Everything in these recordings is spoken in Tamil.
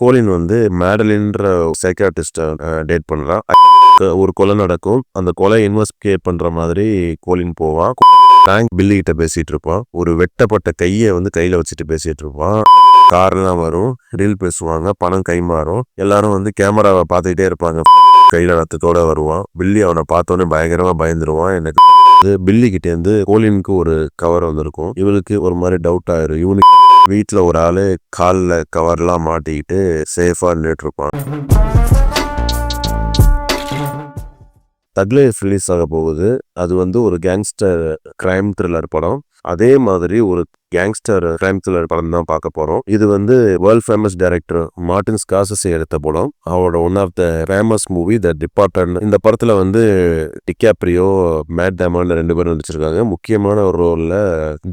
கோலின் வந்து மேடலின்ற சைக்காட்ரிஸ்ட டேட் பண்றான். ஒரு கொலை நடக்கும். அந்த கொலை இன்வெஸ்டிகேட் பண்ற மாதிரி கோலின் போவான். ஃப்ராங்க் பில்லி கிட்ட பேசிட்டு இருப்பான். ஒரு வெட்டப்பட்ட கையை வந்து கையில வச்சுட்டு பேசிட்டு இருப்பான். கார்லாம் வரும், ரீல் பேசுவாங்க, பணம் கை மாறும். எல்லாரும் வந்து கேமராவை பார்த்துக்கிட்டே இருப்பாங்க. கையில ரத்தத்தோட வருவான். பில்லி அவனை பார்த்தோன்னே பயங்கரமா பயந்துருவான். எனக்கு பில்லி கிட்ட இருந்து கோலினுக்கு ஒரு கவர் வந்திருக்கும். இவளுக்கு ஒரு மாதிரி டவுட் ஆயிரும். இவனுக்கு வீட்டுல ஒரு ஆளு காலில் கவர்லாம் மாட்டிக்கிட்டு சேஃபா நின்றுட்டு இருப்பான். தக் லைஃப் ரிலீஸ் ஆக போகுது. அது வந்து ஒரு கேங்ஸ்டர் கிரைம் த்ரில்லர் படம். அதே மாதிரி ஒரு கேங்ஸ்டர் கிரைம் த்ரில்லர் படம் தான் பார்க்க போறோம். இது வந்து world famous director Martin Scorsese எடுத்த படம். அவரோட one of the famous movie the Departed. இந்த படத்துல வந்து டிகாப்ரியோ, மேட் டேமன் 2 பேரும் நடிச்சிருக்காங்க. முக்கியமான ஒரு ரோல்ல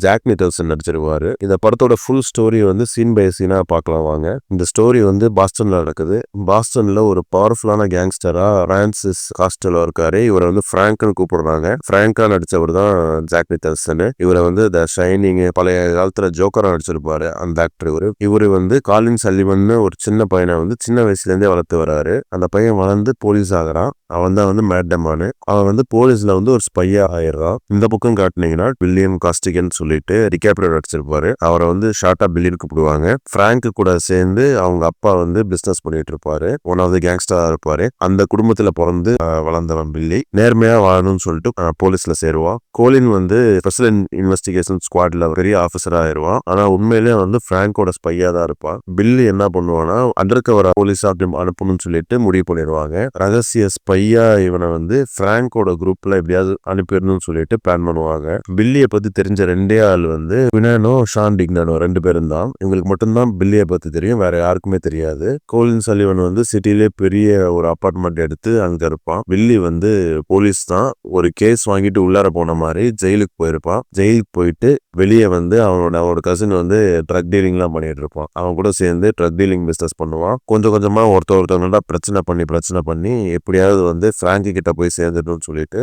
ஜாக் நிக்கல்சன் நடிச்சிருவாரு. இந்த படத்தோட ஃபுல் ஸ்டோரி வந்து சீன் பை சீனா பார்க்கலாம் வாங்க. இந்த ஸ்டோரி வந்து பாஸ்டன்ல நடக்குது. பாஸ்டன்ல ஒரு பவர்ஃபுல்லான கேங்ஸ்டரா பிரான்சிஸ் காஸ்டெலோ இருக்காரு. இவரை வந்து பிராங்க்னு கூப்பிடுறாங்க. பிராங்கா நடிச்சவர் தான் ஜாக் நிக்கல்சன். இவரை வந்து த ஷைனிங், பழைய காலத்துல ஜோக்கரா நடிச்சிருப்பாரு அந்த ஆக்டர். இவரு வந்து காலின் சல்லிவன் ஒரு சின்ன பையனை வந்து சின்ன வயசுல இருந்தே வளர்த்து வராரு. அந்த பையன் வளர்ந்து போலீஸ் ஆகிறான். அவன் தான் வந்து மேட் டேமன். அவன் வந்து போலீஸ்ல வந்து ஒரு ஸ்பையா ஆயிடுறான். இந்த பக்கம் காட்டினீங்கன்னா வில்லியம் காஸ்டிகன் சொல்லிட்டு டிகாப்ரியோ நடிச்சிருப்பாரு. அவரை வந்து ஷார்ட்டா பில்லின்னு கூப்பிடுவாங்க. பிராங்க் கூட சேர்ந்து அவங்க அப்பா வந்து பிசினஸ் பண்ணிட்டு இருப்பாரு. ஒன் ஆஃப் தி கேங்ஸ்டரா இருப்பாரு. அந்த குடும்பத்துல பிறந்து வளர்ந்தவன் பில்லி. நேர்மையா வாழணும்னு சொல்லிட்டு போலீஸ்ல சேருவான். கோலின் வந்து ஸ்பெஷல் இன்வெஸ்டிகேஷன் ஸ்குவாட்ல பெரிய ஆபீசர் ஆயிருவான். ஆனா உண்மையிலேயே வந்து பிராங்கோட ஸ்பையா தான் இருப்பான். பில்லி என்ன பண்ணுவான்னா அண்டர் கவர் போலீஸா அனுப்பணும்னு சொல்லிட்டு முடிவு பண்ணிடுவாங்க. ரகசிய ஸ்பையா இவனை வந்து பிராங்கோட குரூப்ல எப்படியாவது அனுப்பிடணும்னு சொல்லிட்டு பிளான் பண்ணுவாங்க. பில்லியை பத்தி தெரிஞ்ச 2 ஆள் வந்து வினானோ ஷான் டிக்னானோ 2 பேரும் தான். இவங்களுக்கு மட்டும்தான் பில்லியை பத்தி தெரியும், வேற யாருக்குமே தெரியாது. கோலின் சல்லிவன் வந்து சிட்டிலே பெரிய ஒரு அபார்ட்மெண்ட் எடுத்து அங்க இருப்பான். பில்லி வந்து போலீஸ் தான். ஒரு கேஸ் வாங்கிட்டு உள்ளார போன மாதிரி ஜெயிலுக்கு போயிருப்பான். ஜெயிலுக்கு போயிட்டு வெளியே வந்து அவனோட கசின் வந்து ட்ரக் டீலிங்லாம் பண்ணிட்டு இருப்பான். அவன் கூட சேர்ந்து ட்ரக் டீலிங் பிசினஸ் பண்ணுவான். கொஞ்சம் கொஞ்சமா ஒருத்தவங்க பிரச்சனை பண்ணி எப்படியாவது வந்து பிராங்கி கிட்ட போய் சேர்ந்துடணும்னு சொல்லிட்டு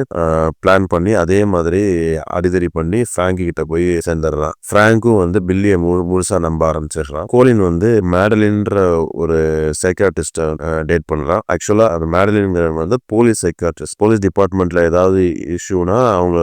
பிளான் பண்ணி அதே மாதிரி அடிதடி பண்ணி பிராங்கி கிட்ட போய் சேர்ந்துடுறான். பிராங்கும் வந்து பில்லியை முழுசா நம்ப ஆரம்பிச்சிடுறான். கோலின் வந்து மேடலின்ற ஒரு சைக்காட்ரிஸ்ட டேட் பண்றான். ஆக்சுவலா அந்த மேடலின் வந்து போலீஸ் சைக்காட்ரிஸ்ட். போலீஸ் டிபார்ட்மெண்ட்ல ஏதாவது இஷ்யூனா அவங்க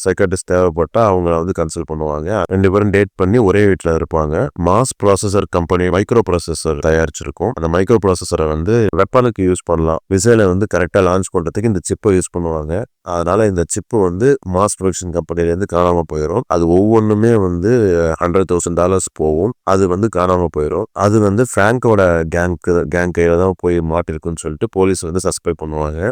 சைக்காட்ரிஸ்ட் தேவைப்பட்டா அவங்க வந்து கன்சல்ட் பண்ணுவாங்க. 2 பேரும் டேட் பண்ணி ஒரே வீட்டுல இருப்பாங்க. Mass processor company micro processor தயாரிச்சிருக்கும். அந்த மைக்ரோ ப்ராசஸரை வந்து வெப்பனுக்கு யூஸ் பண்ணலாம். மிசைலை வந்து கரெக்டா லான்ச் பண்றதுக்கு இந்த சிப்பை யூஸ் பண்ணுவாங்க. அதனால இந்த சிப்பு வந்து மாஸ் ப்ரொடக்ஷன் கம்பெனில இருந்து காணாம போயிடும். அது ஒவ்வொன்றுமே வந்து $100,000 போகும். அது வந்து காணாம போயிடும். அது வந்து பிராங்கோட கேங் கையில தான் போய் மாட்டிருக்குன்னு சொல்லிட்டு போலீஸ் வந்து சஸ்பெக்ட் பண்ணுவாங்க.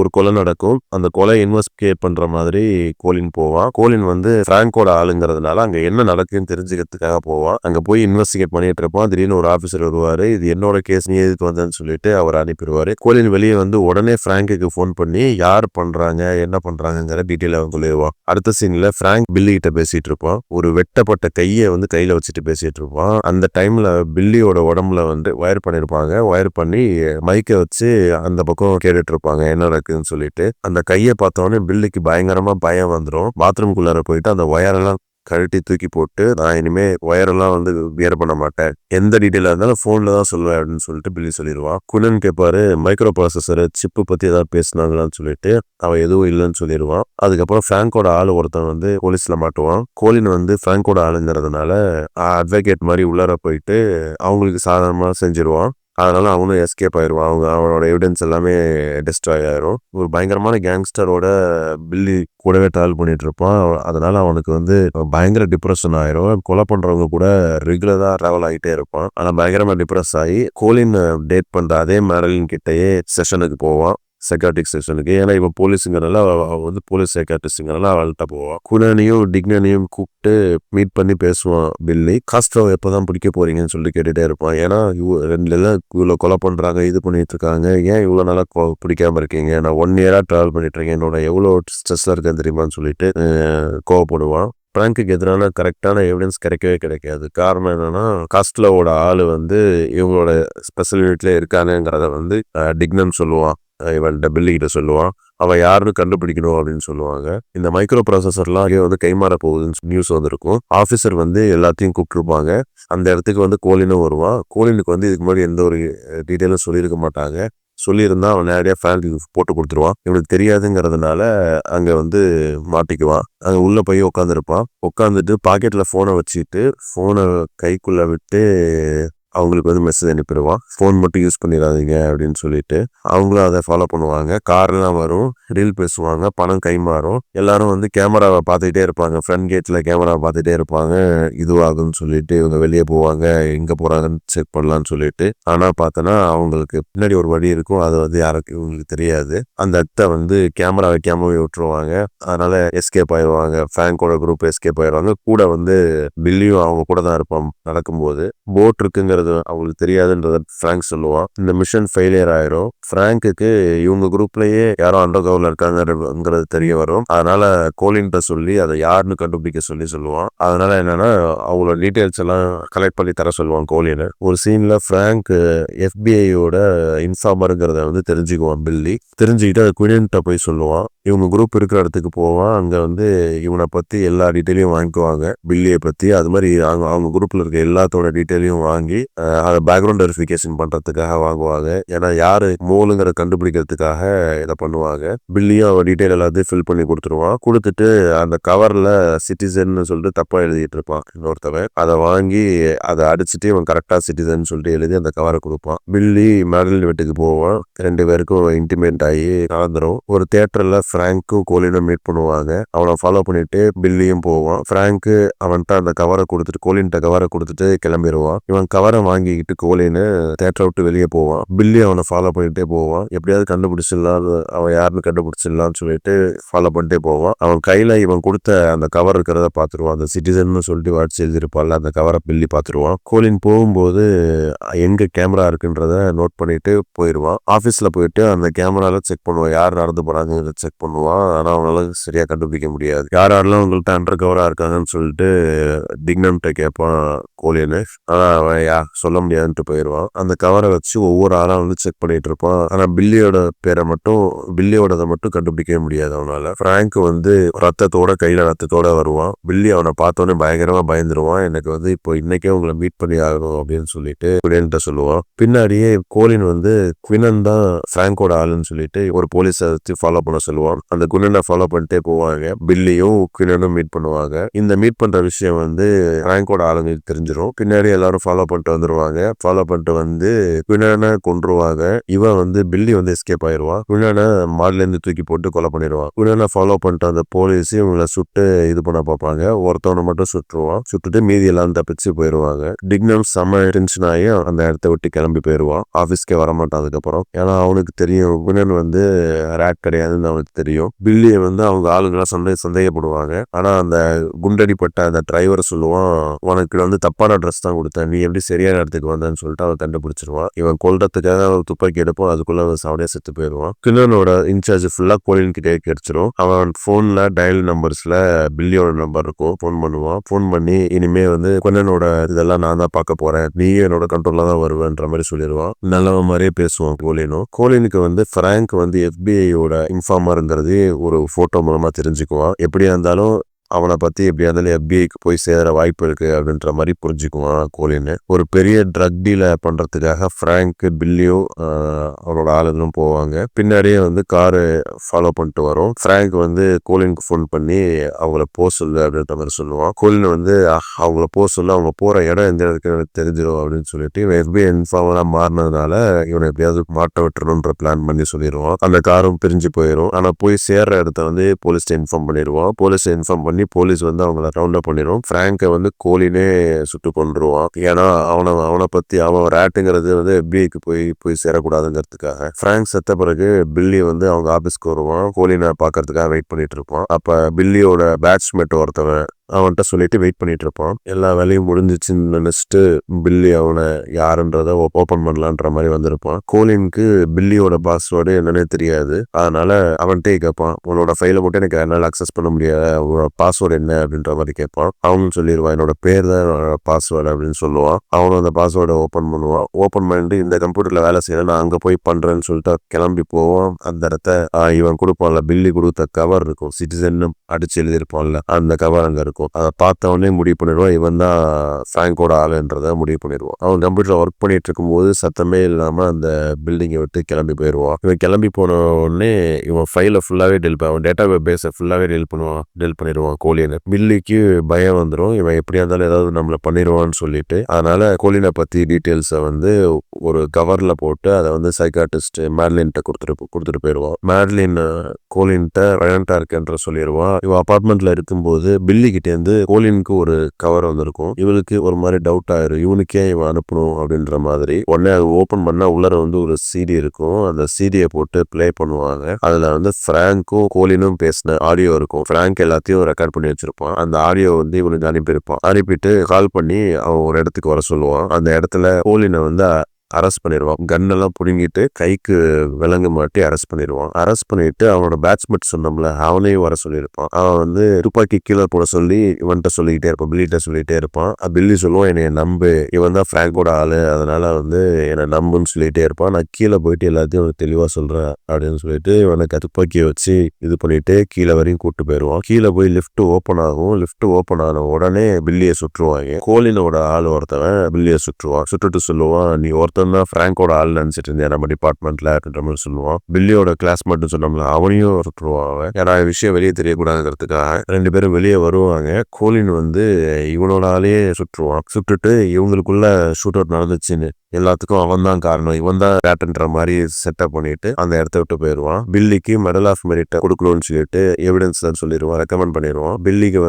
ஒரு கொலை நடக்கும். அந்த கொலை இன்வெஸ்டிகேட் பண்ற மாதிரி கோலின் போவான். கோலின் வந்து பிராங்கோட ஆளுங்கிறதுனால அங்க என்ன நடக்குன்னு தெரிஞ்சுக்கிறதுக்காக போவான். அங்க போய் இன்வெஸ்டிகேட் பண்ணிட்டு இருப்பான். திடீர்னு ஒரு ஆபீசர் வருவாரு. இது என்னோட கேஸ், நீ எதுக்கு வந்தேன்னு சொல்லிட்டு அவர் அனுப்பிடுவாரு. கோலின் வெளியே வந்து உடனே பிராங்குக்கு போன் பண்ணி யார் பண்றாங்க என்ன பண்றாங்கிற டீட்டெயில் அவன் சொல்லிடுவான். அடுத்த சீன்ல பிராங்க் பில்லி கிட்ட பேசிட்டு இருப்பான். ஒரு வெட்டப்பட்ட கையை வந்து கையில வச்சுட்டு பேசிட்டு இருப்பான். அந்த டைம்ல பில்லியோட உடம்புல வந்து வயர் பண்ணிருப்பாங்க. வயர் பண்ணி மைக்கை வச்சு அந்த பக்கம் கேட்டுட்டு இருப்பாங்க என்ன நடக்குதுன்னு சொல்லிட்டு. அந்த கையை பார்த்தோன்னே பில்லிக்கு பயங்கரமா பயம் வந்துடும். பாத்ரூம்குள்ளார போயிட்டு அந்த வயரெல்லாம் கழட்டி தூக்கி போட்டு நான் இனிமே ஒயரெல்லாம் வந்து வியர் பண்ண மாட்டேன், எந்த டீட்டெயிலா இருந்தாலும் போன்ல தான் சொல்லுவேன் அப்படின்னு சொல்லிட்டு பில்லி சொல்லிடுவான். குனன் கேட்பாரு மைக்ரோ ப்ராசஸர் சிப்பு பத்தி ஏதாவது பேசினாங்களான்னு சொல்லிட்டு. அவன் எதுவும் இல்லைன்னு சொல்லிடுவான். அதுக்கப்புறம் பிராங்கோட ஆளு ஒருத்தன் வந்து போலீஸ்ல மாட்டுவான். கோலின் வந்து பிராங்கோட ஆளுங்கிறதுனால அட்வொகேட் மாதிரி உள்ளார போயிட்டு அவங்களுக்கு சாதாரணமா செஞ்சிருவான். அதனால அவனும் எஸ்கேப் ஆயிடுவான். அவனோட எவிடன்ஸ் எல்லாமே டிஸ்ட்ராய் ஆயிரும். ஒரு பயங்கரமான கேங்ஸ்டரோட பில்லி கூடவே டிராவல் பண்ணிட்டு இருப்பான். அதனால அவனுக்கு வந்து பயங்கர டிப்ரெஷன் ஆயிரும். கொலை பண்றவங்க கூட ரெகுலரா டிராவல் ஆகிட்டே இருப்பான். ஆனா பயங்கரமா டிப்ரெஸ் ஆகி கோலின் டேட் பண்ற அதே மேரலின் கிட்டயே செஷனுக்கு போவான், சைக்காட்ரிக் செஷனுக்கு. ஏன்னா இவன் போலீஸுங்கிறனால வந்து போலீஸ் சைக்காட்ரிஸ்ட்ங்கிறனால அவள்கிட்ட போவான். குனனையும் டிக்னனையும் கூப்பிட்டு மீட் பண்ணி பேசுவான் பில்லி. காஸ்ட்ரோ எப்பதான் பிடிக்க போறீங்கன்னு சொல்லிட்டு கேட்டுட்டே இருப்பான். ஏன்னா இவ்வளவு கொலை பண்றாங்க, இது பண்ணிட்டு இருக்காங்க, ஏன் இவ்வளவு நாளா பிடிக்காம இருக்கீங்க, நான் 1 இயரா டிராவல் பண்ணிட்டு இருக்கேன், என்னோட எவ்வளவு ஸ்ட்ரெஸ்ல இருக்கேன் தெரியுமான்னு சொல்லிட்டு கோவப்படுவான். பிராங்குக்கு எதிரான கரெக்டான எவிடன்ஸ் கிடைக்கவே கிடைக்காது. காரணம் என்னன்னா காஸ்ட்லோவோட ஆளு வந்து இவங்களோட ஸ்பெஷல் யூனிட்ல இருக்கானுங்கிறத வந்து டிக்னன் சொல்லுவான். இவன்கிட்ட பில்லி கிட்ட சொல்லுவான். அவன் யாருன்னு கண்டுபிடிக்கணும் அப்படின்னு சொல்லுவாங்க. இந்த மைக்ரோ ப்ராசஸர்லாம் வந்து கைமாற போகுதுன்னு நியூஸ் வந்திருக்கும். ஆஃபீஸர் வந்து எல்லாத்தையும் கூப்பிட்டுருப்பாங்க. அந்த இடத்துக்கு வந்து கோலினும் வருவான். கோலினுக்கு வந்து இதுக்கு முன்னாடி எந்த ஒரு டீட்டெயிலும் சொல்லியிருக்க மாட்டாங்க. சொல்லியிருந்தா அவன் நேரடியாக ஃபேனுக்கு போட்டு கொடுத்துருவான். இவனுக்கு தெரியாதுங்கிறதுனால அங்கே வந்து மாட்டிக்குவான். அங்கே உள்ளே போய் உட்காந்துருப்பான். உட்காந்துட்டு பாக்கெட்டில் ஃபோனை வச்சுட்டு ஃபோனை கைக்குள்ளே விட்டு அவங்களுக்கு வந்து மெசேஜ் அனுப்பிடுவான். ஃபோன் மட்டும் யூஸ் பண்ணிடாதீங்க அப்படின்னு சொல்லிட்டு அவங்களும் அதை ஃபாலோ பண்ணுவாங்க. கார்லாம் வரும், ரீல் பேசுவாங்க, பணம் கைமாறும். எல்லாரும் வந்து கேமராவை பார்த்துக்கிட்டே இருப்பாங்க. ஃப்ரண்ட் கேட்டில் கேமராவை பார்த்துட்டே இருப்பாங்க. இதுவாகுன்னு சொல்லிட்டு இவங்க வெளியே போவாங்க, எங்கே போகிறாங்கன்னு செக் பண்ணலான்னு சொல்லிட்டு. ஆனால் பார்த்தோன்னா அவங்களுக்கு பின்னாடி ஒரு வழி இருக்கும். அது வந்து யாருக்கு இவங்களுக்கு தெரியாது. அந்த இடத்த வந்து கேமரா வைக்காமவே விட்டுருவாங்க. அதனால எஸ்கேப் ஆயிடுவாங்க. ஃபேங்கோட குரூப் எஸ்கேப் ஆயிடுவாங்க. கூட வந்து பில்லியும் அவங்க கூட தான் இருப்பான். நடக்கும்போது போட் இருக்குங்கிற அவங்களுக்கு தெரியாதுன்றத பிராங்க் சொல்லுவான். இந்த மிஷன் ஃபெயிலியர் ஆயிரும். பிராங்குக்கு இவங்க குரூப்லயே யாரோ அண்டர் கவர்ல இருக்காங்கிறது தெரிய வரும். அதனால கோலின்ட்ட சொல்லி அதை யாருன்னு கண்டுபிடிக்க சொல்லுவான். அதனால என்னன்னா அவங்களோட டீடைல்ஸ் எல்லாம் கலெக்ட் பண்ணி தர சொல்லுவான் கோலின். ஒரு சீன்ல பிராங்க் FBI-யோட இன்ஃபார்மருங்கிறத வந்து தெரிஞ்சுக்குவான் பில்லி. தெரிஞ்சுக்கிட்டு அது குயின்ட்ட போய் சொல்லுவான். இவங்க குரூப் இருக்கிற இடத்துக்கு போவான். அங்க வந்து இவனை பத்தி எல்லா டீட்டெயிலையும் வாங்கிக்குவாங்க. பில்லியை பத்தி அது மாதிரி அவங்க குரூப்ல இருக்க எல்லாத்தோட டீட்டெயிலையும் வாங்கி அதை பேக்ரவுண்ட் வெரிஃபிகேஷன் பண்றதுக்காக வாங்குவாங்க. ஏன்னா யாரு மோலுங்கிற கண்டுபிடிக்கிறதுக்காக இதை பண்ணுவாங்க. பில்லியும் அவன் டீட்டெயில் எல்லாத்தையும் ஃபில் பண்ணி கொடுத்துருவான். கொடுத்துட்டு அந்த கவர்ல சிட்டிசன் சொல்லிட்டு தப்பா எழுதிட்டு இருப்பான் இன்னொருத்தவன். அதை வாங்கி அதை அடிச்சுட்டு இவன் கரெக்டா சிட்டிசன் சொல்லிட்டு எழுதி அந்த கவரை கொடுப்பான். பில்லி மேடலின் வீட்டுக்கு போவான். 2 பேருக்கும் இன்டிமேட் ஆகி நடந்துரும். ஒரு தியேட்டர்ல பிராங்க்கும் கோலினும் மீட் பண்ணுவாங்க. அவனை ஃபாலோ பண்ணிட்டு பில்லியும் போவான். பிராங்க் அவன்கிட்ட அந்த கவரை கொடுத்துட்டு கோலின்ட்ட கவரை கொடுத்துட்டு கிளம்பிடுவான். இவன் கவரை வாங்கிக்கிட்டு கோலின்னு தியேட்டரை விட்டு வெளியே போவான். பில்லி அவனை ஃபாலோ பண்ணிட்டே போவான். எப்படியாவது கண்டுபிடிச்சிடலாம், அவன் யாருன்னு கண்டுபிடிச்சிடலாம்னு சொல்லிட்டு ஃபாலோ பண்ணிட்டே போவான். அவன் கையில இவன் கொடுத்த அந்த கவர் இருக்கிறத பாத்துருவான். அந்த சிட்டிசன் சொல்லிட்டு வாட்சி எழுதிருப்பான்ல, அந்த கவரை பில்லி பாத்துருவான். கோலின் போகும்போது எங்க கேமரா இருக்குன்றத நோட் பண்ணிட்டு போயிடுவான். ஆபீஸ்ல போயிட்டு அந்த கேமரால செக் பண்ணுவான், யார் நடந்து போறாங்க செக் பண்ணுவான். ஆனா அவனால சரியா கண்டுபிடிக்க முடியாது. யாரெல்லாம் உங்கள்கிட்ட அண்டர் கவரா இருக்காங்கன்னு சொல்லிட்டு டிக்னம்கிட்ட கேட்பான் கோலின்னு. ஆனா அவன் சொல்ல முடியாதுன்ட்டு போயிடுவான். அந்த கவரை வச்சு ஒவ்வொரு ஆளா வந்து செக் பண்ணிட்டு இருப்பான். ஆனா பில்லியோடதை மட்டும் கண்டுபிடிக்கவே முடியாது அவனால. பிராங்க் வந்து கையில ரத்தத்தோட வருவான். பில்லி அவனை பார்த்தோன்னே பயங்கரமா பயந்துருவான். எனக்கு வந்து இப்போ இன்னைக்கே உங்களை மீட் பண்ணி ஆகணும் அப்படின்னு சொல்லிட்டு குயின்ட்ட சொல்லுவான். பின்னாடியே கோலின் வந்து குயினன் தான் பிராங்கோட ஆளுன்னு சொல்லிட்டு ஒரு போலீஸை வச்சு ஃபாலோ பண்ண சொல்லுவான். அந்த குயினனை ஃபாலோ பண்ணிட்டே போவாங்க. பில்லியும் குயினனும் மீட் பண்ணுவாங்க. இந்த மீட் பண்ற விஷயம் வந்து பிராங்கோட ஆளுங்களுக்கு தெரிஞ்சிடும். பின்னாடி எல்லாரும் ஃபாலோ பண்ணிட்டு வந்துருவாங்க. ஃபாலோ பண்ணிட்டு வந்து குயினனை கொன்றுவாங்க. இவன் வந்து பில்லி வந்து எஸ்கேப் ஆயிடுவான். குயினனை மாடில இருந்து தூக்கி போட்டு கொலை பண்ணிடுவான். குயினனை ஃபாலோ பண்ணிட்டு அந்த போலீஸ் இவங்களை சுட்டு இது பண்ண பார்ப்பாங்க. ஒருத்தவனை மட்டும் சுட்டுருவான். சுட்டுட்டு மீதி எல்லாம் தப்பிச்சு போயிடுவாங்க. டிக்னம் செம்ம டென்ஷன் ஆகி அந்த இடத்த விட்டு கிளம்பி போயிடுவான். ஆபீஸ்க்கே வரமாட்டான் அதுக்கப்புறம். ஏன்னா அவனுக்கு தெரியும் குயினன் வந்து ரேட் கிடையாதுன்னு அவனுக்கு தெரியும். பில்லியை வந்து அவங்க ஆளுங்களாம் சந்தேகப்படுவாங்க. ஆனா அந்த குண்டடிப்பட்ட அந்த டிரைவர் சொல்லுவான், உனக்கு வந்து தப்பான ட்ரெஸ் தான் கொடுத்தேன், நீ எப்படி சரியான இடத்துக்கு வந்தேன்னு சொல்லிட்டு அவன் கண்டுபிடிச்சிருவான். இவன் கொல்றதுக்காக துப்பாக்கி எடுப்போம். அதுக்குள்ள அவன் சாவடியா செத்து போயிடுவான். கின்னனோட இன்சார்ஜ் ஃபுல்லா கோலின் கிட்டே கிடைச்சிரும். அவன் போன்ல டயல் நம்பர்ஸ்ல பில்லியோட நம்பர் இருக்கும். போன் பண்ணுவான். போன் பண்ணி இனிமே வந்து கொன்னனோட இதெல்லாம் நான் தான் பார்க்க போறேன், நீ என்னோட கண்ட்ரோல்ல தான் வருவேன்ற மாதிரி சொல்லிடுவான். நல்லவன் மாதிரியே பேசுவான் கோலினும். கோலினுக்கு வந்து பிராங்க் வந்து FBI-யோட இன்ஃபார்மருங்கிறது ஒரு போட்டோ மூலமா தெரிஞ்சுக்குவான். எப்படியா இருந்தாலும் அவனை பத்தி எப்படியா இருந்தாலும் FBI-க்கு போய் சேர வாய்ப்பு இருக்கு அப்படின்ற மாதிரி புரிஞ்சுக்குவான் கோலின்னு. ஒரு பெரிய ட்ரக் டீல பண்றதுக்காக பிராங்க் பில்லியும் அவனோட ஆளுங்களும் போவாங்க. பின்னாடியே வந்து காரு ஃபாலோ பண்ணிட்டு வரும். பிராங்க் வந்து கோலினுக்கு ஃபோன் பண்ணி அவங்கள போக சொல்லு அப்படின்ற மாதிரி சொல்லுவான். கோலின் வந்து அவங்கள போக சொல்லு, அவங்க போற இடம் எந்த இடத்துக்கு எனக்கு தெரிஞ்சிடும் அப்படின்னு சொல்லிட்டு இவன் FBI இன்ஃபார்மரா மாறினதுனால இவனை எப்படியாவது மாட்ட விட்டுறணுன்ற பிளான் பண்ணி சொல்லிடுவான். அந்த காரும் பிரிஞ்சு போயிடும். ஆனா போய் சேர்ற இடத்த வந்து போலீஸ்ட இன்ஃபார்ம் பண்ணிடுவான். போலீஸ் இன்ஃபார்ம் பண்ணி போலீஸ் வந்து அவங்கள ரவுண்ட் அப் பண்ணிடும். பிராங்கை வந்து கோலினே சுட்டு கொன்றுவான். ஏன்னா அவனை பத்தி அவன் ரேட்டுங்கிறது வந்து FBI-க்கு போய் சேரக்கூடாதுங்கிறதுக்காக. பிராங்க் செத்த பிறகு பில்லி வந்து அவங்க ஆபீஸ்க்கு வருவான். கோலினை பாக்கிறதுக்காக வெயிட் பண்ணிட்டு இருப்பான். அப்ப பில்லியோட பேட்ச்மேட் ஒருத்தவன் அவன்கிட்ட சொல்லிட்டு வெயிட் பண்ணிட்டு இருப்பான். எல்லா வேலையும் முடிஞ்சிச்சுன்னு நினைச்சிட்டு பில்லி அவனை யாருன்றத ஓபன் பண்ணலான்ற மாதிரி வந்திருப்பான். கோலினுக்கு பில்லியோட பாஸ்வேர்டு என்னன்னே தெரியாது. அதனால அவன்கிட்டே கேட்பான், உன்னோட ஃபைலை மட்டும் எனக்கு என்னால் அக்சஸ் பண்ண முடியாது, உன்னோட பாஸ்வேர்டு என்ன அப்படின்ற மாதிரி கேட்பான். அவனும் சொல்லிடுவான், என்னோட பேர் தான் பாஸ்வேர்டு அப்படின்னு சொல்லுவான். அவனும் அந்த பாஸ்வேர்டை ஓப்பன் பண்ணுவான். ஓப்பன் பண்ணிட்டு இந்த கம்ப்யூட்டர்ல வேலை செய்யல, நான் அங்க போய் பண்றேன்னு சொல்லிட்டு கிளம்பி போவான். அந்த இடத்த இவன் கொடுப்பான்ல, பில்லி கொடுத்த கவர் இருக்கும், சிட்டிசன் அடிச்சு எழுதியிருப்பான்ல, அந்த கவர் அங்க இருக்கும். அதை பார்த்தவனே முடிவு பண்ணிடுவான், இவன் தான் ஃப்ராங்கோட ஆளுன்றத முடிவு பண்ணிடுவான். அவன் கம்ப்யூட்டர் ஒர்க் பண்ணிட்டு இருக்கும் போது சத்தமே இல்லாம அந்த பில்டிங்கை விட்டு கிளம்பி போயிடுவான். இவன் கிளம்பி போன உடனே இவன் ஃபைலை ஃபுல்லாவே அவன் டேட்டா பேஸை ஃபுல்லாவே டெல் பண்ணிடுவான் கோலினை. பில்லிக்கு பயம் வந்துடும், இவன் எப்படியா இருந்தாலும் ஏதாவது நம்மளை பண்ணிடுவான்னு சொல்லிட்டு. அதனால கோலினை பத்தி டீட்டெயில்ஸை ஒரு கவர்ல போட்டு அதை சைக்காட்டிஸ்ட் மேட்லின்ட்ட கொடுத்துட்டு போயிடுவான். மேட்லின் கோலின்ட்ட வயலண்டா இருக்குன்ற சொல்லிடுவான். இவன் அபார்ட்மெண்ட்ல இருக்கும்போது பில்லி கிட்டே இருந்து கோலினுக்கு ஒரு கவர் வந்திருக்கும். இவளுக்கு ஒரு மாதிரி டவுட் ஆயிரும், இவனுக்கே இவன் அனுப்பணும் அப்படின்ற மாதிரி. உடனே அது ஓபன் பண்ணா உள்ளர ஒரு சிடி இருக்கும். அந்த சிடியை போட்டு பிளே பண்ணுவாங்க. அதுல பிராங்கும் கோலினும் பேசின ஆடியோ இருக்கும். பிராங்க் எல்லாத்தையும் ரெக்கார்ட் பண்ணி வச்சிருப்பான். அந்த ஆடியோ இவனுக்கு அனுப்பியிருப்பான். அனுப்பிட்டு கால் பண்ணி அவன் ஒரு இடத்துக்கு வர சொல்லுவான். அந்த இடத்துல கோலினை அரெஸ்ட் பண்ணிடுவான். கன்னெல்லாம் புடுங்கிட்டு கைக்கு விலங்கு மாட்டி அரெஸ்ட் பண்ணிடுவான். அரெஸ்ட் பண்ணிட்டு அவனோட பேட்ச்மெட் சொன்னோம்ல, அவனையும் வர சொல்லியிருப்பான். அவன் துப்பாக்கி கீழே போட சொல்லி இவன்கிட்ட சொல்லிக்கிட்டே இருப்பான், பில்லிட்ட சொல்லிட்டே இருப்பான். பில்லி சொல்லுவான், என்னைய நம்பு, இவன் தான் பிராங்கோட ஆளு, அதனால என்னை நம்புன்னு சொல்லிட்டே இருப்பான். நான் கீழே போயிட்டு எல்லாத்தையும் தெளிவா சொல்றேன் அப்படின்னு சொல்லிட்டு இவனுக்கு துப்பாக்கியை வச்சு இது பண்ணிட்டு கீழே வரையும் கூட்டு போயிடுவான். கீழே போய் லிஃப்ட் ஓப்பன் ஆகும். லிஃப்ட் ஓப்பன் ஆன உடனே பில்லியை சுற்றுவாங்க. கோலினோட ஆள் ஒருத்தவன் பில்லியை சுற்றுவான். சுட்டுட்டு சொல்லுவான், நீ ஒருத்தன் பிராங்கோட ஆள் நினைச்சிட்டு இருந்தேன் நம்ம டிபார்ட்மெண்ட்ல அப்படின்ற மாதிரி சொல்லுவான். பில்லியோட கிளாஸ் மட்டும் சொன்னோம்ல, அவனையும் சுற்றுவான். ஏன்னா விஷயம் வெளியே தெரியக்கூடாதுங்கிறதுக்காக 2 பேரும் வெளியே வருவாங்க. கோலின் இவனோட ஆளையே சுற்றுவான். சுட்டுட்டு இவங்களுக்குள்ள ஷூட் அவுட் நடந்துச்சுன்னு எல்லாத்துக்கும் அவன் தான் காரணம், இவன் தான் பேட்டன்ற மாதிரி செட்டப் பண்ணிட்டு அந்த இடத்த விட்டு போயிடுவான். பில்லிக்கு மெடல் ஆஃப் மெரிட்டை கொடுக்கணும்னு சொல்லிட்டு எவிடன்ஸ் தான் சொல்லிடுவான், ரெக்கமெண்ட் பண்ணிடுவான். பில்லிக்கு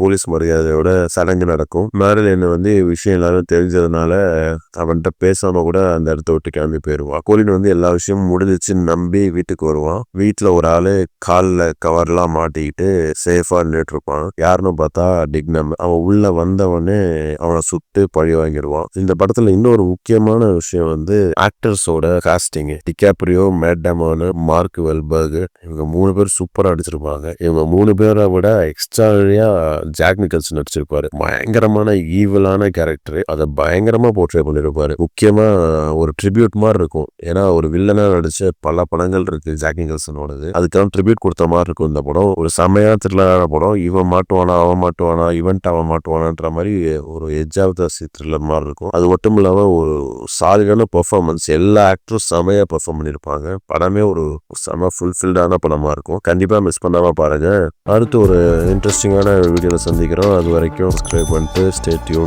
போலீஸ் மரியாதையோட சடங்கு நடக்கும். மேரிலின் விஷயம் எல்லாரும் தெரிஞ்சதுனால அவன்கிட்ட பேசாம கூட அந்த இடத்த விட்டு கிளம்பி போயிடுவான். கோலின் எல்லா விஷயமும் முடிஞ்சிச்சுன்னு நம்பி வீட்டுக்கு வருவான். வீட்டுல ஒரு ஆளு காலில் கவர்லாம் மாட்டிக்கிட்டு சேஃபா நின்றுட்டு இருப்பான். யாருன்னு பார்த்தா டிக்னம். அவன் உள்ள வந்தவனே அவனை சுட்டு பழி வாங்கிடுவான். இந்த படத்துல இன்னொரு முக்கியமான விஷயம் ஆக்டர்ஸோட costing. DiCaprio, mat டேமன், mark Wahlberg, இவங்க 3 பேர் சூப்பரா அடிச்சிருப்பாங்க. இவங்க 3 பேரை விட எக்ஸ்ட்ராடினரியா ஜாக் நிக்கல்சன் நடிச்சிருப்பாரு. பயங்கரமான ஈவலான கேரக்டர், அதை பயங்கரமா போர்ட்ரே பண்ணிருப்பாரு. முக்கியமா ஒரு ட்ரிபியூட் மாதிரி இருக்கும். ஏன்னா ஒரு வில்லனா நடிச்ச பல படங்கள் இருக்கு ஜாக் நிக்கல்சனோடது. அதுக்கெல்லாம் ட்ரிபியூட் கொடுத்த மாதிரி இருக்கும் இந்த படம். ஒரு செமையா த்ரில்லரான படம். இவன் மாட்டுவானா அவன் மாட்டுவானா, இவன்ட்டு அவன் மாட்டுவானான்ற மாதிரி ஒரு எட்ஜ் ஆஃப் த த்ரில்லர் மாதிரி இருக்கும். அது மட்டும் இல்லாம ஒரு சாலிடான பெர்ஃபார்மன்ஸ், எல்லா ஆக்டரும் செமையா பெர்ஃபார்ம் பண்ணிருப்பாங்க. படமே ஒரு செம ஃபுல்ஃபில்டான படமா இருக்கும். கண்டிப்பா மிஸ் பண்ணாம பாருங்க. அடுத்து ஒரு இன்ட்ரெஸ்டிங்கான வீடியோல சந்திக்கிறோம். அது வரைக்கும் சப்ஸ்கிரைப் பண்ணிட்டு ஸ்டே டியூன்.